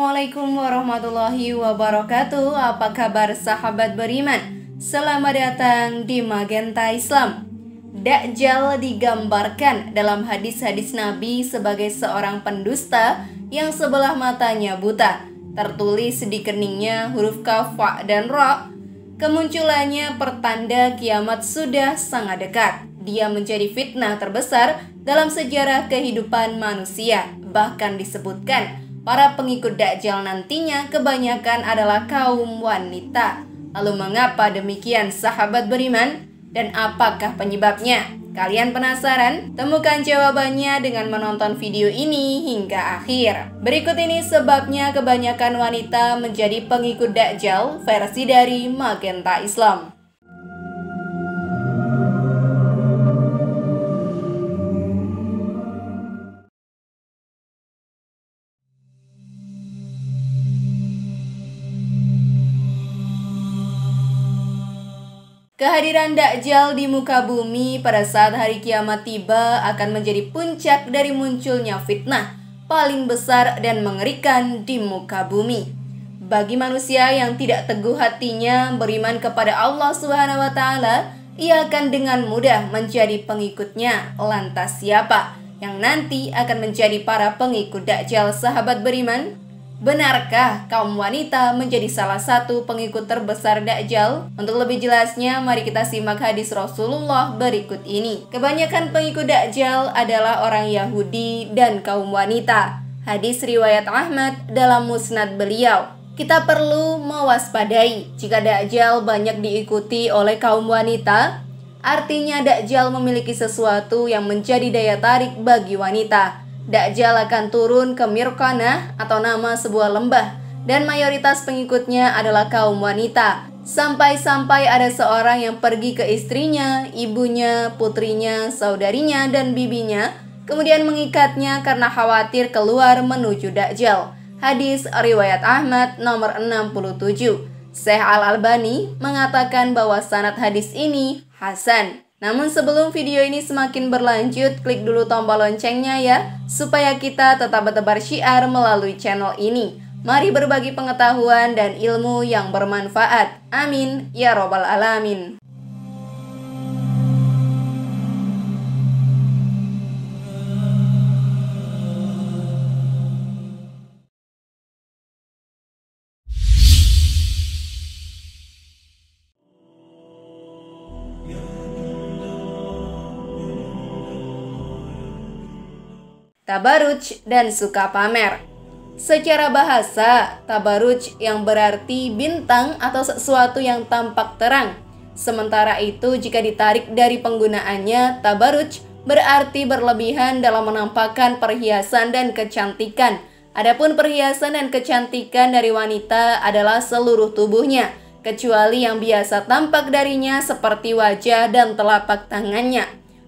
Assalamualaikum warahmatullahi wabarakatuh. Apa kabar sahabat beriman? Selamat datang di Magenta Islam. Dajjal digambarkan dalam hadis-hadis Nabi sebagai seorang pendusta yang sebelah matanya buta. Tertulis di keningnya huruf kaf, fa, dan ra. Kemunculannya pertanda kiamat sudah sangat dekat. Dia menjadi fitnah terbesar dalam sejarah kehidupan manusia. Bahkan disebutkan para pengikut Dajjal nantinya kebanyakan adalah kaum wanita. Lalu mengapa demikian sahabat beriman? Dan apakah penyebabnya? Kalian penasaran? Temukan jawabannya dengan menonton video ini hingga akhir. Berikut ini sebabnya kebanyakan wanita menjadi pengikut Dajjal versi dari Magenta Islam. Kehadiran Dajjal di muka bumi pada saat hari kiamat tiba akan menjadi puncak dari munculnya fitnah paling besar dan mengerikan di muka bumi. Bagi manusia yang tidak teguh hatinya beriman kepada Allah Subhanahu wa Ta'ala, ia akan dengan mudah menjadi pengikutnya. Lantas siapa yang nanti akan menjadi para pengikut Dajjal sahabat beriman? Benarkah kaum wanita menjadi salah satu pengikut terbesar Dajjal? Untuk lebih jelasnya, mari kita simak hadis Rasulullah berikut ini. Kebanyakan pengikut Dajjal adalah orang Yahudi dan kaum wanita. Hadis riwayat Ahmad dalam musnad beliau. Kita perlu mewaspadai jika Dajjal banyak diikuti oleh kaum wanita. Artinya Dajjal memiliki sesuatu yang menjadi daya tarik bagi wanita. Dajjal akan turun ke Mirkanah atau nama sebuah lembah dan mayoritas pengikutnya adalah kaum wanita. Sampai-sampai ada seorang yang pergi ke istrinya, ibunya, putrinya, saudarinya, dan bibinya, kemudian mengikatnya karena khawatir keluar menuju Dajjal. Hadis riwayat Ahmad nomor 67. Syekh Al-Albani mengatakan bahwa sanad hadis ini hasan. Namun sebelum video ini semakin berlanjut, klik dulu tombol loncengnya ya, supaya kita tetap bertebar syiar melalui channel ini. Mari berbagi pengetahuan dan ilmu yang bermanfaat. Amin ya robbal alamin. Tabaruj dan suka pamer. Secara bahasa, tabaruj yang berarti bintang atau sesuatu yang tampak terang. Sementara itu jika ditarik dari penggunaannya, tabaruj berarti berlebihan dalam menampakkan perhiasan dan kecantikan. Adapun perhiasan dan kecantikan dari wanita adalah seluruh tubuhnya, kecuali yang biasa tampak darinya seperti wajah dan telapak tangannya.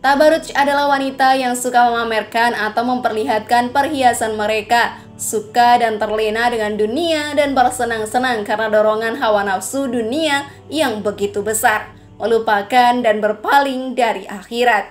Tabaruj adalah wanita yang suka memamerkan atau memperlihatkan perhiasan mereka, suka dan terlena dengan dunia dan bersenang-senang karena dorongan hawa nafsu dunia yang begitu besar, melupakan dan berpaling dari akhirat.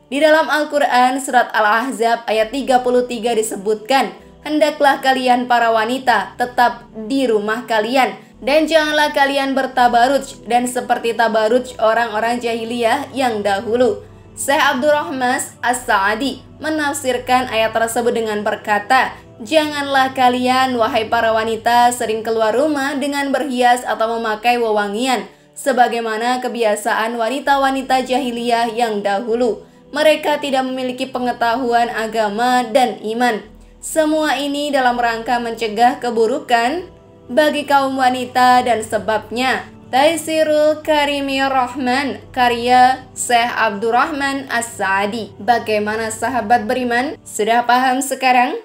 Di dalam Al-Quran surat Al-Ahzab ayat 33 disebutkan, hendaklah kalian para wanita tetap di rumah kalian dan janganlah kalian bertabaruj dan seperti tabaruj orang-orang jahiliyah yang dahulu. Syekh Abdurrahman As-Sa'adi menafsirkan ayat tersebut dengan berkata, janganlah kalian wahai para wanita sering keluar rumah dengan berhias atau memakai wewangian sebagaimana kebiasaan wanita-wanita jahiliyah yang dahulu. Mereka tidak memiliki pengetahuan agama dan iman. Semua ini dalam rangka mencegah keburukan bagi kaum wanita dan sebabnya Taisirul Karimir Rahman karya Syekh Abdurrahman As-Sa'adi. Bagaimana sahabat beriman? Sudah paham sekarang?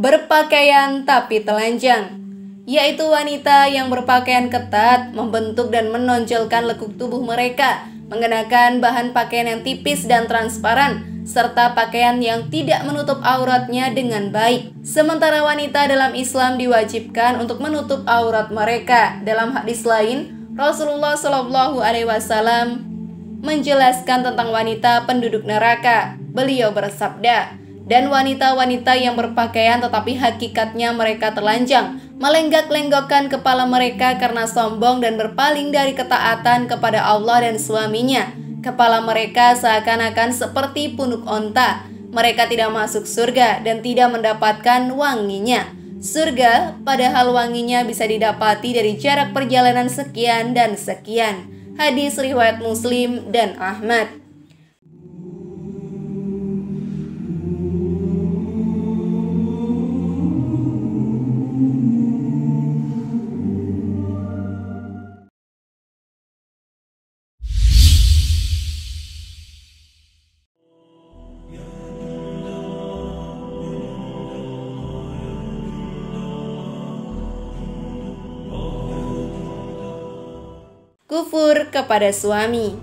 Berpakaian tapi telanjang, yaitu wanita yang berpakaian ketat, membentuk dan menonjolkan lekuk tubuh mereka mengenakan bahan pakaian yang tipis dan transparan, serta pakaian yang tidak menutup auratnya dengan baik. Sementara wanita dalam Islam diwajibkan untuk menutup aurat mereka. Dalam hadis lain, Rasulullah Shallallahu Alaihi Wasallam menjelaskan tentang wanita penduduk neraka. Beliau bersabda, "Dan wanita-wanita yang berpakaian tetapi hakikatnya mereka telanjang, melenggak-lenggokkan kepala mereka karena sombong dan berpaling dari ketaatan kepada Allah dan suaminya. Kepala mereka seakan-akan seperti punuk onta. Mereka tidak masuk surga dan tidak mendapatkan wanginya. Surga padahal wanginya bisa didapati dari jarak perjalanan sekian dan sekian." Hadis riwayat Muslim dan Ahmad. Kufur kepada suami.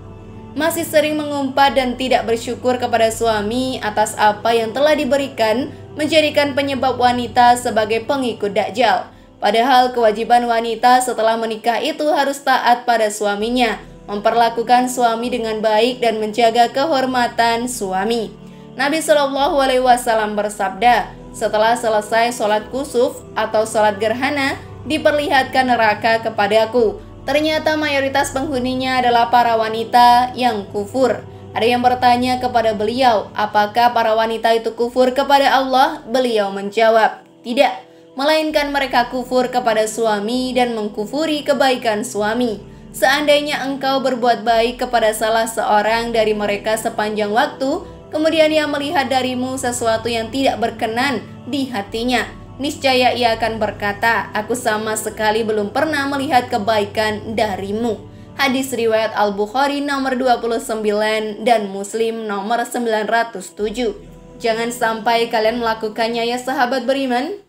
Masih sering mengumpat dan tidak bersyukur kepada suami atas apa yang telah diberikan, menjadikan penyebab wanita sebagai pengikut Dajjal. Padahal kewajiban wanita setelah menikah itu harus taat pada suaminya, memperlakukan suami dengan baik dan menjaga kehormatan suami. Nabi Shallallahu Alaihi Wasallam bersabda, "Setelah selesai sholat kusuf atau sholat gerhana, diperlihatkan neraka kepadaku. Ternyata mayoritas penghuninya adalah para wanita yang kufur." Ada yang bertanya kepada beliau, apakah para wanita itu kufur kepada Allah? Beliau menjawab, tidak, melainkan mereka kufur kepada suami dan mengkufuri kebaikan suami. Seandainya engkau berbuat baik kepada salah seorang dari mereka sepanjang waktu, kemudian ia melihat darimu sesuatu yang tidak berkenan di hatinya, niscaya ia akan berkata, "Aku sama sekali belum pernah melihat kebaikan darimu." Hadis riwayat Al-Bukhari nomor 29 dan Muslim nomor 907. Jangan sampai kalian melakukannya ya sahabat beriman.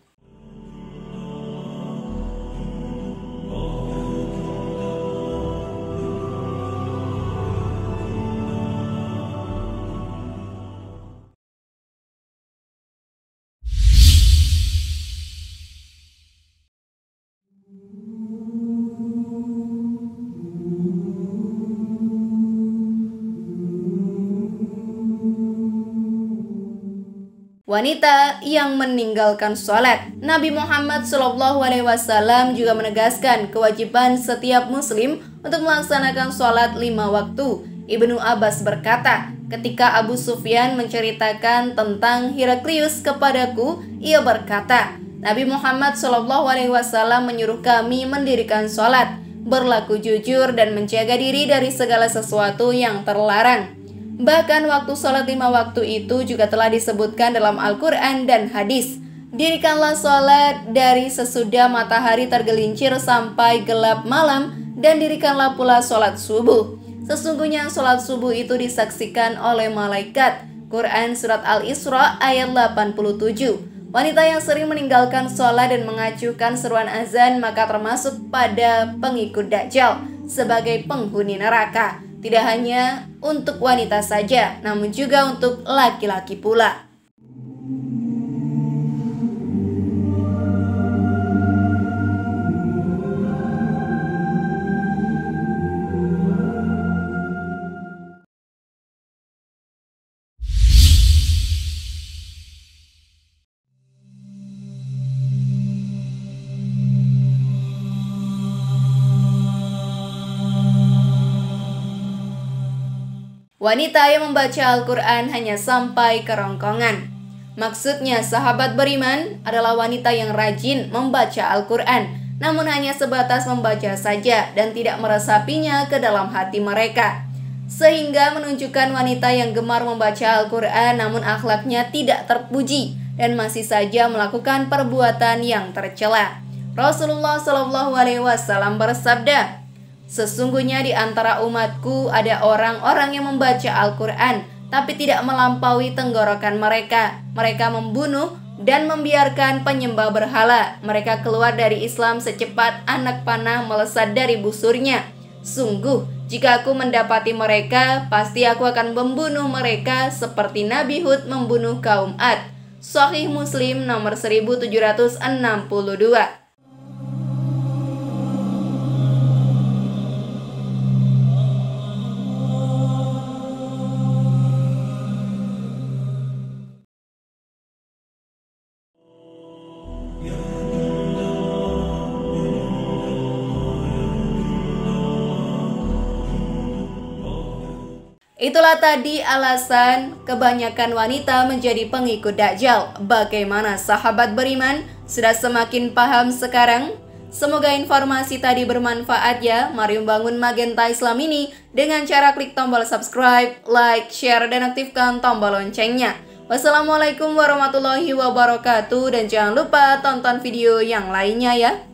Wanita yang meninggalkan sholat. Nabi Muhammad SAW juga menegaskan kewajiban setiap muslim untuk melaksanakan sholat 5 waktu. Ibnu Abbas berkata, ketika Abu Sufyan menceritakan tentang Heraklius kepadaku, ia berkata, Nabi Muhammad SAW menyuruh kami mendirikan sholat, berlaku jujur dan menjaga diri dari segala sesuatu yang terlarang. Bahkan waktu sholat 5 waktu itu juga telah disebutkan dalam Al-Quran dan hadis. Dirikanlah sholat dari sesudah matahari tergelincir sampai gelap malam, dan dirikanlah pula sholat subuh. Sesungguhnya sholat subuh itu disaksikan oleh malaikat. Quran Surat Al-Isra ayat 87. Wanita yang sering meninggalkan sholat dan mengacuhkan seruan azan maka termasuk pada pengikut Dajjal sebagai penghuni neraka. Tidak hanya untuk wanita saja, namun juga untuk laki-laki pula. Wanita yang membaca Al-Quran hanya sampai kerongkongan. Maksudnya sahabat beriman adalah wanita yang rajin membaca Al-Quran, namun hanya sebatas membaca saja dan tidak meresapinya ke dalam hati mereka. Sehingga menunjukkan wanita yang gemar membaca Al-Quran namun akhlaknya tidak terpuji dan masih saja melakukan perbuatan yang tercela. Rasulullah SAW bersabda, sesungguhnya di antara umatku ada orang-orang yang membaca Al-Quran tapi tidak melampaui tenggorokan mereka. Mereka membunuh dan membiarkan penyembah berhala. Mereka keluar dari Islam secepat anak panah melesat dari busurnya. Sungguh, Jika aku mendapati mereka, pasti aku akan membunuh mereka seperti Nabi Hud membunuh kaum Ad. Sahih Muslim nomor 1762. Itulah tadi alasan kebanyakan wanita menjadi pengikut Dajjal. Bagaimana sahabat beriman? Sudah semakin paham sekarang? Semoga informasi tadi bermanfaat ya. Mari membangun Magenta Islam ini dengan cara klik tombol subscribe, like, share, dan aktifkan tombol loncengnya. Wassalamualaikum warahmatullahi wabarakatuh. Dan jangan lupa tonton video yang lainnya ya.